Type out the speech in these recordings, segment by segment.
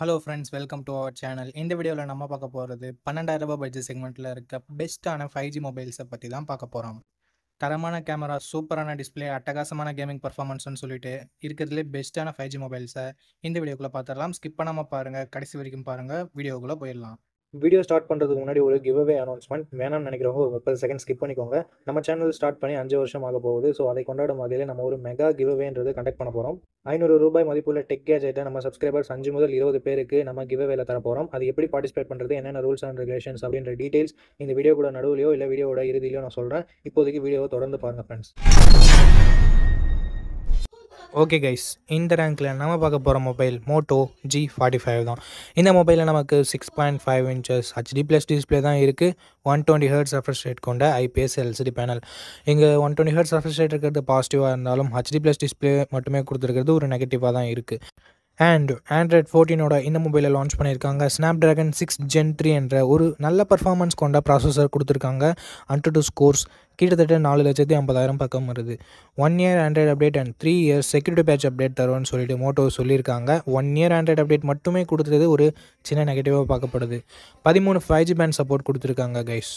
Hello friends, welcome to our channel. இந்த வீடியோவில் நம்ம பார்க்க போகிறது 12,000 பட்ஜெட் செக்மெண்ட்டில் இருக்க பெஸ்ட்டான 5G மொபைல்ஸை பற்றி தான் பார்க்க போகிறோம். தரமான கேமரா, சூப்பரான டிஸ்பிளே, அட்டகாசமான கேமிங் பர்ஃபார்மன்ஸ்னு சொல்லிட்டு இருக்கிறதுலே பெஸ்ட்டான 5G மொபைல்ஸை இந்த வீடியோக்குள்ளே பார்த்துடலாம். ஸ்கிப் பண்ணாமல் பாருங்கள், கடைசி வரைக்கும் பாருங்கள். வீடியோக்குள்ளே போயிடலாம். வீடியோ ஸ்டார்ட் பண்ணுறதுக்கு முன்னாடி ஒரு கிவ்அவே அனௌன்ஸ்மெண்ட் வேணாம்னு நினைக்கிறவங்க ஒரு 30 செகண்ட் ஸ்கிப் பண்ணிக்கோங்க. நம்ம சேனல் ஸ்டார்ட் பண்ணி 5 வருஷம் ஆக போகுது. ஸோ அதை கொண்டாடும் வகையில் நம்ம ஒரு மெகா கிவ்அவேன்றது கண்டக்ட் பண்ண போகிறோம். ₹500 மதிப்புள்ள டெக் கேஜெட்டை நம்ம சப்ஸ்கிரைபர்ஸ் 5 முதல் 20 பேருக்கு நம்ம கிவ்அவேல தர போகிறோம். அது எப்படி பார்ட்டிசிபேட் பண்ணுறது, என்னென்ன ரூல்ஸ் அண்ட் ரெகுலேஷன்ஸ் அப்படின்ற டீடைல்ஸ் இந்த வீடியோ கூட நடுவுலையோ இல்லை வீடியோட இறுதியிலையோ நான் சொல்கிறேன். இப்போதைக்கு வீடியோவை தொடர்ந்து பாருங்கள் ஃப்ரெண்ட்ஸ். ஓகே கைஸ், இந்த ரேங்க்கில் நம்ம பார்க்க போகிற மொபைல் மோட்டோ G45 தான். இந்த மொபைலில் நமக்கு 6.5 இன்ச்சஸ் HD+ டிஸ்பிளே தான் இருக்குது. 120 Hz ரெஃப்ரெஷ் ரேட் கொண்ட IPS LCD பேனல். இங்கே 120 Hz ரெஃப்ரெஷ் ரேட் இருக்கிறது பாசிட்டிவாக இருந்தாலும் HD+ டிஸ்பிளே மட்டுமே கொடுத்துருக்கிறது ஒரு நெகட்டிவாக தான் இருக்குது. அண்ட் Android 14ஓட இந்த மொபைலை லான்ச் பண்ணியிருக்காங்க. Snapdragon 6 Gen 3 என்ற ஒரு நல்ல பர்ஃபார்மன்ஸ் கொண்ட ப்ராசஸர் கொடுத்துருக்காங்க. AnTuTu ஸ்கோர்ஸ் கிட்டத்தட்ட 4,50,000 பக்கம் வருது. 1 year Android update and 3 years security patch update தருவோன்னு சொல்லிட்டு மோட்டோ சொல்லியிருக்காங்க. 1 year ஆண்ட்ராய்டு அப்டேட் மட்டுமே கொடுத்தது ஒரு சின்ன நெகட்டிவாக பார்க்கப்படுது. 13 5G பேண்ட் சப்போர்ட் கொடுத்துருக்காங்க guys.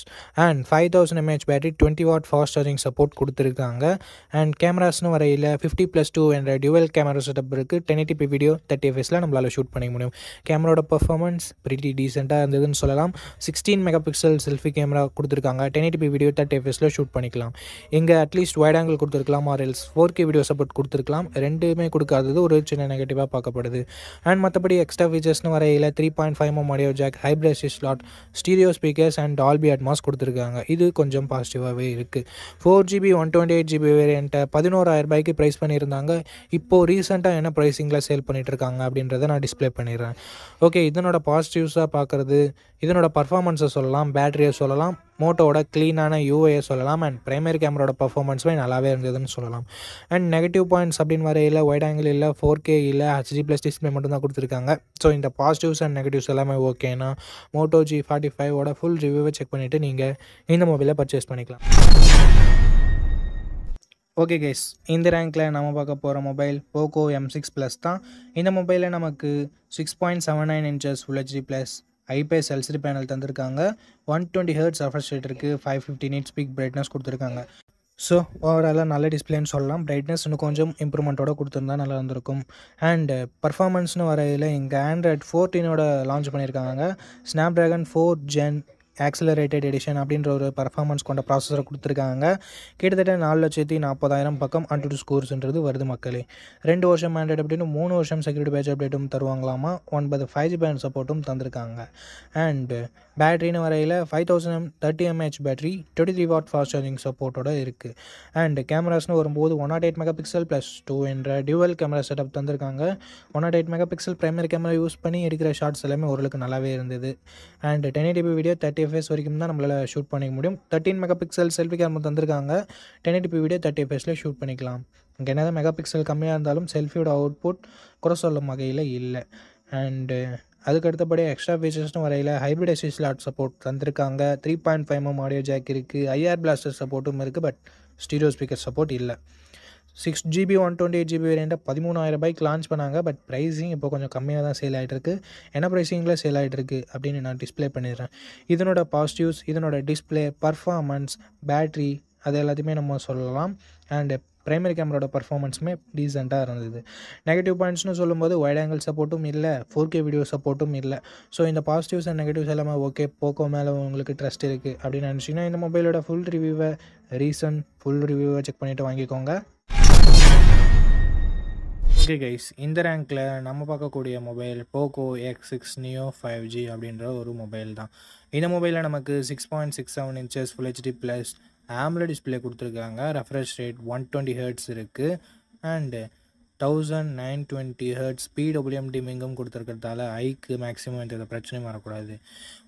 And 5000 mAh battery, 20 what fast charging support கொடுத்துருக்காங்க. அண்ட் கேமராஸ்னு வரையில் 50+2 என்ற டியூவல் கேமரா செட்டப் இருக்குது. 1080p வீடியோ 30 fps நம்மளால் ஷூட் பண்ணிக்க முடியும். கேமராவோட பர்ஃபார்மன்ஸ் பிரிட்டி டீசெண்டாக இருந்ததுன்னு சொல்லலாம். 16 மெகாபிக்சல் செல்ஃபி கேமரா கொடுத்துருக்காங்க. 1080p வீடியோ 30 fps ஷூட் பண்ணிக்கலாம். இங்கே அட்லீஸ்ட் வைட் ஆங்கிள் கொடுத்துருக்கலாம், or else 4K video support கொடுத்துருக்கலாம். ரெண்டுமே கொடுக்காதது ஒரு சின்ன நெகட்டிவாக பார்க்கப்படுது. அண்ட் மற்றபடி எக்ஸ்ட்ரா ஃபீச்சர்ஸ்னு வரையில் 3.5mm audio jack, hybrid slot, stereo speakers and Dolby Atmos கொடுத்துருக்காங்க. இது கொஞ்சம் பாசிட்டிவாகவே இருக்குது. 4GB 128GB வேரியண்ட்டை 11,000 ப்ரைஸ் பண்ணியிருந்தாங்க. இப்போது ரீசெண்டாக என்ன ப்ரைஸிங்கில் சேல் பண்ணிகிட்டு இருக்காங்க அப்படின்றத நான் டிஸ்பிளே பண்ணிடுறேன். ஓகே, இதனோட பாசிட்டிவ்ஸாக பார்க்குறது இதனோட பர்ஃபார்மன்ஸை சொல்லலாம், பேட்டரியை சொல்லலாம், மோட்டோவோட க்ளீனான யூஐயை சொல்லலாம். அண்ட் பிரைமரி கேமராவோட பர்ஃபார்மன்ஸுமே நல்லாவே இருந்ததுன்னு சொல்லலாம். அண்ட் நெகட்டிவ் பாயிண்ட்ஸ் அப்படின்னு வரையில் வைட் ஆங்கிள் இல்லை, 4K இல்லை, HD+ டிஸ்பிளே மட்டும் தான் கொடுத்துருக்காங்க. ஸோ இந்த பாசிட்டிவ்ஸ் அண்ட் நெகட்டிவ்ஸ் எல்லாமே ஓகேனா மோட்டோ G45ஓட ஃபுல் ரிவ்யூவை செக் பண்ணிவிட்டு நீங்கள் இந்த மொபைலை பர்ச்சேஸ் பண்ணிக்கலாம். ஓகே கைஸ், இந்த ரேங்க்கில் நம்ம பார்க்க போகிற மொபைல் போக்கோ M6 தான். இந்த மொபைலில் நமக்கு 6.79 inches Full HD+ IPS LCD panel தந்திருக்காங்க. 120 Hz ரெஃப்ரெஷ் ரேட் இருக்குது. 550 nits பீக் பிரைட்னஸ் கொடுத்துருக்காங்க. ஸோ ஓவராலாக நல்ல டிஸ்பிளேன்னு சொல்லலாம். பிரைட்னஸ் இன்னும் கொஞ்சம் இம்ப்ரூவ்மெண்ட்டோட கொடுத்துருந்தா நல்லா இருந்திருக்கும். அண்டு பர்ஃபார்மன்ஸ்னு வரையில் இங்கே Android 14ஓட லான்ச் பண்ணியிருக்காங்க. Snapdragon 4 Gen ஆக்சிலரேட்டட் எடிஷன் அப்படின்ற ஒரு பர்ஃபார்மன்ஸ் கொண்ட ப்ராசஸரை கொடுத்துருக்காங்க. கிட்டத்தட்ட 4,40,000 பக்கம் AnTuTu ஸ்கோர்ஸ்ன்றது வருது மக்களே. 2 வருஷம் ஆண்ட்ராய்டு அப்டேட்டும் 3 வருஷம் செக்யூரிட்டி பேட்ச் அப்டேட்டும் தருவாங்களாமா. 9 5G பேண்ட் சப்போர்ட்டும் தந்திருக்காங்க. அண்டு பேட்டரின்னு வரையில் 5000 30 mAh battery, 23 watt fast charging சப்போர்ட்டோட இருக்குது. அண்ட் கேமராஸ்னு வரும்போது 108 மெகாபிக்சல் +2 என்ற டியூவல் கேமரா செட்டப் தந்திருக்காங்க. 108 மெகாபிக்சல் பிரைமரி கேமரா யூஸ் பண்ணி எடுக்கிற ஷார்ட்ஸ் எல்லாமே ஓரளவுக்கு நல்லாவே இருந்தது. அண்ட் 1080p வீடியோ 30 fps வரைக்கும் தான் நம்மளால் ஷூட் பண்ணிக்க முடியும். 13 மெகாபிக்சல் செல்ஃபி கேமரா தந்திருக்காங்க. 1080p வீடியோ 30 fps ஷூட் பண்ணிக்கலாம். இங்கே என்னதான் மெகாபிக்சல் கம்மியாக இருந்தாலும் செல்ஃபியோட அவுட்புட் குறை சொல்லும் வகையில் இல்லை. அண்டு அதுக்கு அடுத்தபடி எக்ஸ்ட்ரா ஃபீச்சர்ஸ்னு வரையில் ஹைப்ரிட் ஸ்லாட் சப்போர்ட் தந்திருக்காங்க. 3.5mm ஆடியோ ஜாக் இருக்குது. IR பிளாஸ்டர் சப்போர்ட்டும் இருக்குது. பட் ஸ்டீரியோ ஸ்பீக்கர் சப்போர்ட் இல்லை. 6GB 128GB வேரியண்ட்டை 13,000 லான்ச் பண்ணாங்க. பட் ப்ரைஸிங் இப்போ கொஞ்சம் கம்மியாக தான் சேல் ஆகிட்டுருக்கு. என்ன ப்ரைஸிங்கில் சேல் ஆகிட்டுருக்கு அப்படின்னு நான் டிஸ்பிளே பண்ணிடுறேன். இதனோட பாசிட்டிவ்ஸ், இதனோட டிஸ்பிளே, பர்ஃபார்மன்ஸ், பேட்ரி, அது எல்லாத்தையுமே நம்ம சொல்லலாம். அண்டு பிரைமரி கேமராவோட பர்ஃபார்மன்ஸுமே டீசெண்டாக இருந்தது. நெகட்டிவ் பாயிண்ட்ஸ்னு சொல்லும்போது வைட் ஆங்கிள் சப்போர்ட்டும் இல்லை, 4K வீடியோ சப்போர்ட்டும் இல்லை. ஸோ இந்த பாசிட்டிவ்ஸ் அண்ட் நெகட்டிவ்ஸ் எல்லாமே ஓகே, போக்கோ மேலே உங்களுக்கு ட்ரஸ்ட் இருக்குது அப்படின்னு நினச்சிங்கன்னா இந்த மொபைலோட ஃபுல் ரிவ்யூவை ஃபுல் ரிவ்யூவை செக் பண்ணிவிட்டு வாங்கிக்கோங்க. ஓகே கைஸ், இந்த ரேங்க்கில் நம்ம பார்க்கக்கூடிய mobile Poco X6 Neo 5G அப்படின்ற ஒரு மொபைல் தான். இந்த மொபைலில் நமக்கு 6.67 inches Full HD+ AMOLED display கொடுத்துருக்காங்க. ரெஃப்ரெஷ் ரேட் 120 Hz இருக்குது. அண்டு 1920 Hz PWM டிமிங்கும் கொடுத்துருக்கிறதால ஐக்கு மேக்ஸிமம் எந்த பிரச்சனையும் வரக்கூடாது.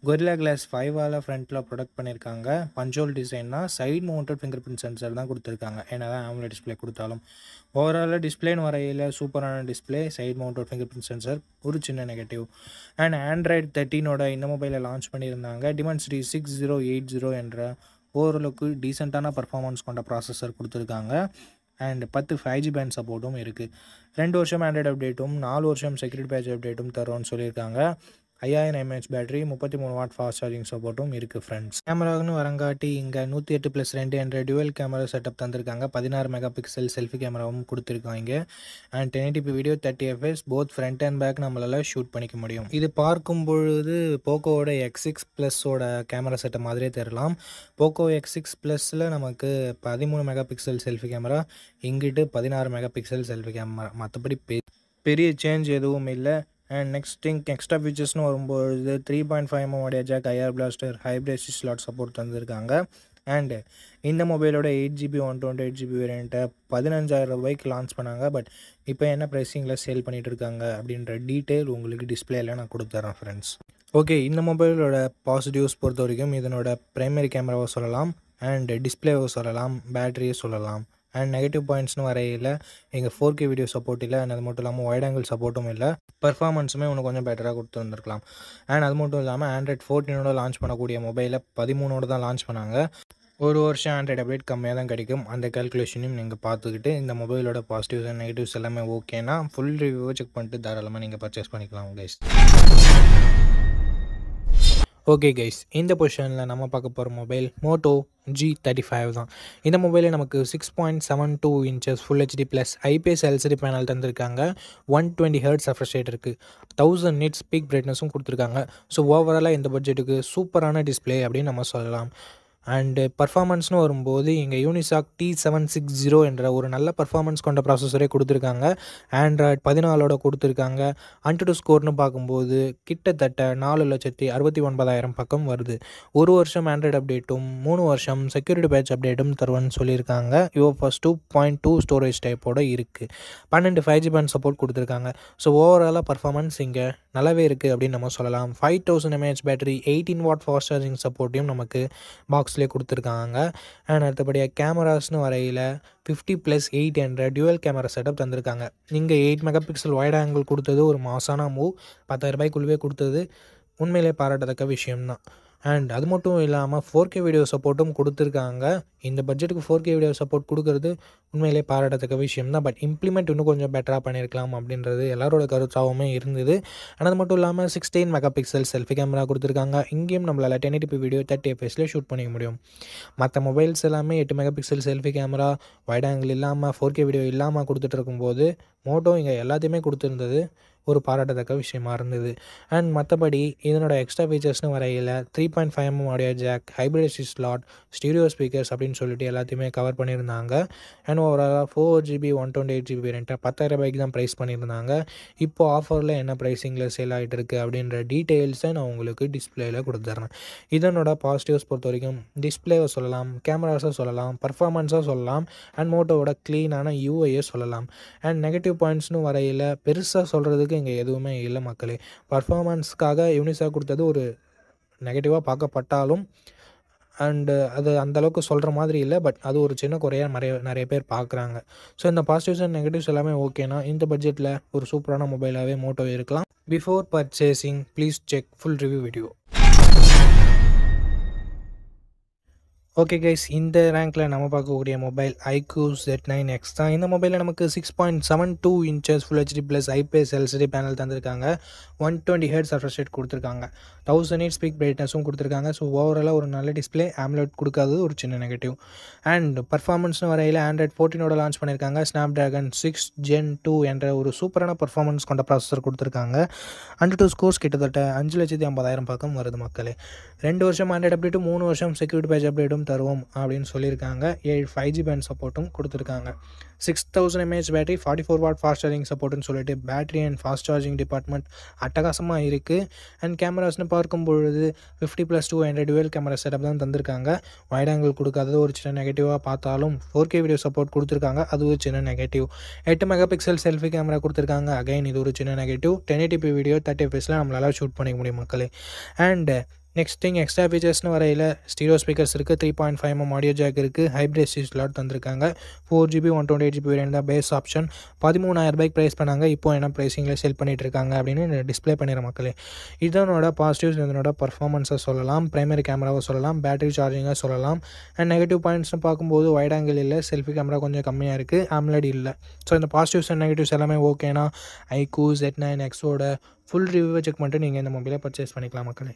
Gorilla Glass 5ஆல் ஃப்ரண்ட்டில் ப்ரொடக்ட் பண்ணியிருக்காங்க. பஞ்சோல் டிசைன்னா side mounted fingerprint sensor தான் கொடுத்துருக்காங்க. ஏன்னா தான் AMOLED டிஸ்பிளே கொடுத்தாலும் ஓவராலாக டிஸ்பிளேன்னு வரையில் சூப்பரான display, side mounted fingerprint sensor ஒரு சின்ன நெகட்டிவ். அண்ட் Android 13ஓட இந்த மொபைலை லான்ச் பண்ணியிருந்தாங்க. Dimensity 6080 என்ற ஓரளவுக்கு டீசெண்டான பர்ஃபார்மன்ஸ் கொண்ட ப்ராசஸர் கொடுத்துருக்காங்க. அண்ட் 10 5G பேண்ட் சப்போர்ட்டும் இருக்குது. 2 வருஷம் ஆண்ட்ராய்டு அப்டேட்டும் 4 வருஷம் செக்யூரிட்டி பேட்ச் அப்டேட்டும் தரும்னு சொல்லியிருக்காங்க. 5000 mAh battery, 33 what fast charging சப்போர்ட்டும் இருக்குது ஃப்ரெண்ட்ஸ். கேமரான்னு வரங்காட்டி இங்கே 108+2 என்ற டுவல் கேமரா செட்டப் தந்திருக்காங்க. 16 மெகா பிக்சல் செல்ஃபி கேமராவும் கொடுத்துருக்காங்க. And 1080p video 30 fps both front and back நம்மளால் ஷூட் பண்ணிக்க முடியும். இது பார்க்கும் பொழுது போக்கோவோட X6 ப்ளஸோட கேமரா செட்டப் மாதிரியே தெரியலாம். போக்கோ X6 ப்ளஸில் நமக்கு 13 மெகா பிக்சல் செல்ஃபி கேமரா, இங்கிட்டு 16 மெகா பிக்சல் செல்ஃபி கேமரா. மற்றபடி பெரிய சேஞ்ச் எதுவும் இல்லை. அண்ட் நெக்ஸ்ட் எக்ஸ்ட்ரா ஃபீச்சர்ஸ்னு வரும்பொழுது 3.5mm audio jack, IR blaster, support ஸ்லாட் சப்போர்ட் தந்திருக்காங்க. அண்டு இந்த மொபைலோட 8GB 128GB வேரியண்ட்டை 15,000 ரூபாய்க்கு லான்ச் பண்ணாங்க. பட் இப்போ என்ன ப்ரைஸிங்கில் சேல் பண்ணிகிட்டு இருக்காங்க அப்படின்ற டீட்டெயில் உங்களுக்கு டிஸ்பிளேயில் நான் கொடுத்துட்றேன் ஃப்ரெண்ட்ஸ். ஓகே, இந்த மொபைலோட பாசிட்டிவ்ஸ் பொறுத்த வரைக்கும் இதனோட ப்ரைமரி கேமராவை சொல்லலாம், அண்ட் டிஸ்பிளேவை சொல்லலாம், பேட்டரியை சொல்லலாம். அண்ட் நெகட்டிவ் பாயிண்ட்ஸ்னு வரையில் எங்கள் 4K வீடியோ சப்போர்ட் இல்லை. அண்ட் அது மட்டும் இல்லாமல் வைட் ஆங்கிள் சப்போர்ட்டும் இல்லை. பர்ஃபார்மன்ஸுமே இன்னும் கொஞ்சம் பெட்டராக கொடுத்துருந்துருக்கலாம். அண்ட் அது மட்டும் இல்லாமல் ஆண்ட்ராய்ட் 14 லான்ச் பண்ணக்கூடிய மொபைலை 13 தான் லான்ச் பண்ணாங்க. ஒரு வருஷம் ஆண்ட்ராய்டு அப்டேட் கம்மியாக தான் கிடைக்கும். அந்த கால்குலேஷனையும் நீங்கள் பார்த்துக்கிட்டு இந்த மொபைலோட பாசிட்டிவ்ஸ் அண்ட் நெகட்டிவ்ஸ் எல்லாமே ஓகேனா ஃபுல் ரிவ்யூவை செக் பண்ணிட்டு தாராளமாக நீங்கள் பர்ச்சேஸ் பண்ணிக்கலாம் கைஸ். ஓகே கைஸ், இந்த பொசிஷனில் நம்ம பார்க்க போகிற மொபைல் மோட்டோ G35 தான். இந்த மொபைலில் நமக்கு 6.72 inches full HD plus IPS LCD panel தந்திருக்காங்க. 120 Hz ரெஃப்ரெஷ் ரேட் இருக்குது. 1000 nits பீக் பிரைட்னஸும் கொடுத்துருக்காங்க. ஸோ ஓவராலாக இந்த பட்ஜெட்டுக்கு சூப்பரான டிஸ்பிளே அப்படின்னு நம்ம சொல்லலாம். அண்டு பர்ஃபார்மன்ஸ்னு வரும்போது இங்கே யூனிசாக் T760 என்ற ஒரு நல்ல பர்ஃபார்மன்ஸ் கொண்ட ப்ராசஸரே கொடுத்துருக்காங்க. ஆண்ட்ராய்ட் 14 கொடுத்துருக்காங்க. AnTuTu ஸ்கோர்னு பார்க்கும்போது கிட்டத்தட்ட 4,69,000 பக்கம் வருது. ஒரு வருஷம் ஆண்ட்ராய்டு அப்டேட்டும் 3 வருஷம் செக்யூரிட்டி பேட்ச் அப்டேட்டும் தருவன்னு சொல்லியிருக்காங்க. UFS 2.2 ஸ்டோரேஜ் டைப்போடு இருக்குது. 12 5G பேண்ட் சப்போர்ட் கொடுத்துருக்காங்க. ஸோ ஓவராலாக பர்ஃபார்மன்ஸ் இங்கே நல்லாவே இருக்குது அப்படின்னு நம்ம சொல்லலாம். 5000 mAh battery, 18 watt fast charging சப்போர்ட்டையும் நமக்கு பாக்ஸ்லேயே கொடுத்துருக்காங்க. அண்ட் அடுத்தபடியாக கேமராஸ்னு வரையில் 50+8 என்ற டியூவல் கேமரா செட்டப் தந்திருக்காங்க. இங்கே 8 மெகா பிக்சல் வைட் ஆங்கிள் கொடுத்தது ஒரு மாசான மூவ். 10,000 ரூபாய்க்குள்ளவே கொடுத்தது உண்மையிலே பாராட்டத்தக்க விஷயம்தான். அண்ட் அது மட்டும் இல்லாமல் 4K வீடியோ சப்போர்ட்டும் கொடுத்துருக்காங்க. இந்த பட்ஜெட்டுக்கு 4K வீடியோ சப்போர்ட் கொடுக்கறது உண்மையிலே பாராட்டத்தக்க விஷயம் தான். பட் இம்ப்ளிமெண்ட் இன்னும் கொஞ்சம் பெட்டராக பண்ணியிருக்கலாம் அப்படின்றது எல்லாரோட கருத்தாகவுமே இருந்தது. ஆனால் அது மட்டும் இல்லாமல் 16 மெகா பிக்சல் செல்ஃபி கேமரா கொடுத்துருக்காங்க. இங்கேயும் நம்மளால் 1080p வீடியோ 30 fps ஷூட் பண்ணிக்க முடியும். மற்ற மொபைல்ஸ் எல்லாமே 8 mega pixel selfie camera, wide angle இல்லாமல் 4K வீடியோ இல்லாமல் கொடுத்துட்டு இருக்கும்போது மோட்டோ இங்கே எல்லாத்தையுமே கொடுத்துருந்தது ஒரு பாராட்டத்தக்க விஷயமா இருந்தது. அண்ட் மற்றபடி இதனோட எக்ஸ்ட்ரா ஃபீச்சர்ஸ்னு வரையில் 3.5mm audio jack, hybrid slot, stereo speakers அப்படின்னு சொல்லிட்டு எல்லாத்தையுமே கவர் பண்ணியிருந்தாங்க. அண்ட் ஓவராலாக 4GB 128GB வேரியண்ட்டை 10,000 ரூபாய்க்கு தான் ப்ரைஸ் பண்ணியிருந்தாங்க. இப்போது ஆஃபரில் என்ன ப்ரைஸிங்கில் சேல் ஆகிட்டு இருக்குது அப்படின்ற டீட்டெயில்ஸை நான் உங்களுக்கு டிஸ்பிளேயில் கொடுத்துட்றேன். இதனோட பாசிட்டிவ்ஸ் பொறுத்த வரைக்கும் டிஸ்பிளேவை சொல்லலாம், கேமராஸை சொல்லலாம், பர்ஃபார்மன்ஸாக சொல்லலாம், அண்ட் மோட்டோவோட க்ளீனான யூஐயை சொல்லலாம். அண்ட் நெகட்டிவ் பாயிண்ட்ஸ்னு வரையில் பெருசாக சொல்கிறதுக்கு இங்கே எதுவுமே இல்லை மக்களே. பர்ஃபார்மன்ஸ்க்காக யூனிசாக கொடுத்தது ஒரு நெகட்டிவாக பார்க்கப்பட்டாலும் அண்டு அது அந்தளவுக்கு சொல்கிற மாதிரி இல்லை. பட் அது ஒரு சின்ன குறையாக நிறைய பேர் பார்க்குறாங்க. ஸோ இந்த பாசிட்டிவ்ஸ் அண்ட் நெகட்டிவ்ஸ் எல்லாமே ஓகேனா இந்த பட்ஜெட்டில் ஒரு சூப்பரான மொபைலாகவே மோட்டோ இருக்கலாம். Before purchasing please check full review video. Okay guys, இந்த ரேங்க்கில் நம்ம பார்க்கக்கூடிய மொபைல் iQOO Z9X தான். இந்த மொபைலில் நமக்கு 6.72 inches full HD plus IPS LCD panel தந்திருக்காங்க. 120 Hz ரெஃப்ரெஷ் ரேட் கொடுத்துருக்காங்க. 1000 nits பீக் பிரைட்னஸும் கொடுத்துருக்காங்க. ஸோ ஓவராலாக ஒரு நல்ல டிஸ்பிளே. AMOLED கொடுக்காதது ஒரு சின்ன நெகட்டிவ். அண்ட் பர்ஃபார்மன்ஸ்னு வரையில் ஆண்ட்ராய்ட் 14 லான்ச் பண்ணியிருக்காங்க. Snapdragon 6 Gen 2 என்ற ஒரு சூப்பரான பர்ஃபார்மன்ஸ் கொண்ட ப்ராசஸர் கொடுத்துருக்காங்க. AnTuTu ஸ்கோர்ஸ் கிட்டத்தட்ட 5,50,000 பக்கம் வருது மக்களே. 2 வருஷம் ஆண்ட்ராய்டு அப்டேட்டும் 3 வருஷம் செக்யூரிட்டி பேட்ச் அப்டேட்டும் தருவோம் அப்படின்னு சொல்லியிருக்காங்க. 5G பேண்ட் சப்போர்ட்டும் கொடுத்துருக்காங்க. 6000 mAh battery, 44 watt fast charging சப்போர்ட்னு சொல்லிட்டு battery and fast charging department அட்டகாசமாக இருக்குது. அண்ட் கேமராஸ்னு பார்க்கும் பொழுது 50+2 என்ற டுவல் கேமரா செட்டப் தான் தந்திருக்காங்க. வைட் ஆங்கிள் கொடுக்காதது ஒரு சின்ன நெகட்டிவாக பார்த்தாலும் 4K வீடியோ சப்போர்ட் கொடுத்துருக்காங்க. அது ஒரு சின்ன negative. 8 mega pixel selfie camera கொடுத்துருக்காங்க. அகைன் இது ஒரு சின்ன நெகட்டிவ். 1080p வீடியோ 30 fps நம்மளால் ஷூட் பண்ணிக்க முடியும் மக்களே. அண்ட் நெக்ஸ்ட் திங் எக்ஸ்ட்ரா ஃபீச்சர்ஸ்னு வரையில் ஸ்டீரியோ ஸ்பீக்கர்ஸ் இருக்குது, 3.5mm ஆடியோ ஜாக் இருக்குது, ஹைப்ரிட் ஸ்லாட் தந்திருக்காங்க, 4GB 128GB வேரியன்ட் தான் பேஸ் ஆப்ஷன். 13,000 ப்ரைஸ் பண்ணாங்க. இப்போ என்ன ப்ரைஸிங்கில் சேல் பண்ணிகிட்டு இருக்காங்க அப்படின்னு டிஸ்பிளே பண்ணிடுற மக்களே. இதனோட பாசிட்டிவ்ஸ் இதனோட பர்ஃபார்மன்ஸை சொல்லலாம், பிரைமரி கேமராவை சொல்லலாம், பேட்டரி சார்ஜிங்கை சொல்லலாம். அண்ட் நெகட்டிவ் பாயிண்ட்ஸ்னு பார்க்கும்போது வைட் ஆங்கிள் இல்லை, செல்ஃபி கேமரா கொஞ்சம் கம்மியாக இருக்குது, AMOLED இல்லை. ஸோ இந்த பாசிட்டிவ்ஸ் அண்ட் நெகட்டிவ்ஸ் எல்லாமே ஓகேனா iQOO Z9Xோட ஃபுல் ரிவ்யூவை செக் பண்ணிட்டு நீங்கள் இந்த மொபைலை பர்ச்சேஸ் பண்ணிக்கலாம் மக்களே.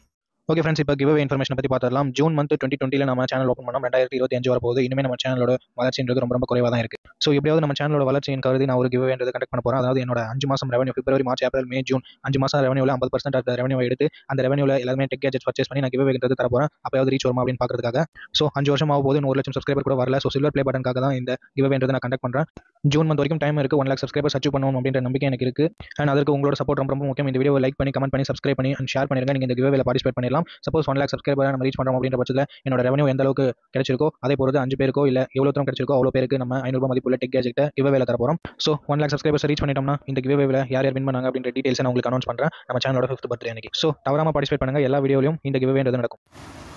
ஓகே ஃப்ரெண்ட்ஸ், இப்போ கிவ்அவே இன்ஃபர்மேஷன் பற்றி பார்த்துடலாம். ஜூன் மந்த் 2020 நம்ம சேனல் ஓப்பன் பண்ணோம். 2025 வரப்போகுது. இனிமேல் நம்ம சேனலோட வளர்ச்சின்றது ரொம்ப குறைவாக தான் இருக்குது. ஸோ எப்படியாவது நம்ம சேனலோட வளர்ச்சியின் கருதி நான் ஒரு கிவ்அவேன்றது கண்டக்ட் பண்ண போகிறேன். அதாவது என்னோட 5 மாதம் ரெவன்யூ, பிப்ரவரி, மார்ச், ஏப்ரல், மே, ஜூன் 5 மாதம் ரெவன்யூவில் 50% ஆஃப் ரெவன்யூ எடுத்து அந்த ரெவன்யூவில் எல்லாமே டெக் கேஜெட்ஸ் பர்ச்சேஸ் பண்ணி நான் கிவ்அவேன்றது தர போகிறேன். அப்போயாவது ரீச் வருமா அப்படின்னு பார்க்கறதுக்காக. ஸோ 5 வருஷம் ஆக போது 1 லட்சம் சப்ஸ்கிரைபர் கூட வரல. ஸோ சில்வர் ப்ளே பட்டனுக்காக தான் இந்த கிவ்அவேன்றது நான் கண்டக்ட் பண்ணுறேன். ஜூன் மந்த் வரைக்கும் டைம் இருக்குது. 1 லேக் சப்ஸ்கிரைபர்ஸ் அச்சீவ் பண்ணணும் அப்படின்ற நம்பிக்கை எனக்கு இருக்குது. அண்ட் அதற்கு உங்களோட சப்போர்ட் ரொம்ப முக்கியம். இந்த வீடியோ லைக் பண்ணி, கமெண்ட் பண்ணி, சப்ஸ்கிரைப் பண்ணி அண்ட் ஷேர் பண்ணிருங்க. நீங்கள் இந்த கிவ்அவேல பார்ட்டிசிபேட் பண்ணிடலாம். சப்போஸ் 1 லேக் சப்ஸ்கிரைபர் நம்ம ரீச் பண்ணுறோம் அப்படின்ற பட்சத்தில் என்னோட ரெவன்யூ எந்த அளவுக்கு கிடைச்சிருக்கோ அதை பொறுத்து 5 பேருக்கோ இல்லை எவ்வளோ தூரம் கிடைச்சிருக்கோ அவ்வளோ பேருக்கு நம்ம 500 ரூபாய் மதிப்புள்ள டெக் கேஜெட்டை கிவ்அவேல தர போகிறோம். ஸோ 1 லேக் சப்ஸ்கிரைபர்ஸ் ரீச் பண்ணிட்டோம்னா இந்த கிவ்அவேல யார் வின் பண்ணாங்க அப்படின்ற டீடைல்ஸ் நான் உங்களுக்கு அனௌன்ஸ் பண்ணுறேன் நம்ம சேனலோட 5th பர்த்டே அன்னைக்கு. ஸோ தவறாமல் பார்ட்டிசிபேட் பண்ணுங்கள். எல்லா வீடியோலையும் இந்த கிவ்அவேன்றது நடக்கும்.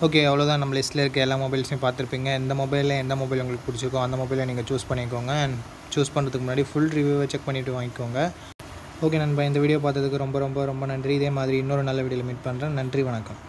ஓகே, அவ்வளோதான். நம்ம லிஸ்ட்டில் இருக்க எல்லா மொபைல்ஸையும் பார்த்துருப்பீங்க. எந்த மொபைல் உங்களுக்கு பிடிச்சிருக்கோ அந்த மொபைலை நீங்கள் சூஸ் பண்ணிக்கோங்க. அண்ட் சூஸ் பண்ணுறதுக்கு முன்னாடி ஃபுல் ரிவ்யூவை செக் பண்ணிவிட்டு வாங்கிக்கோங்க. ஓகே நண்பா, இந்த வீடியோ பார்த்ததுக்கு ரொம்ப நன்றி. இதே மாதிரி இன்னொரு நல்ல வீடியோவில் மீட் பண்ணுறேன். நன்றி, வணக்கம்.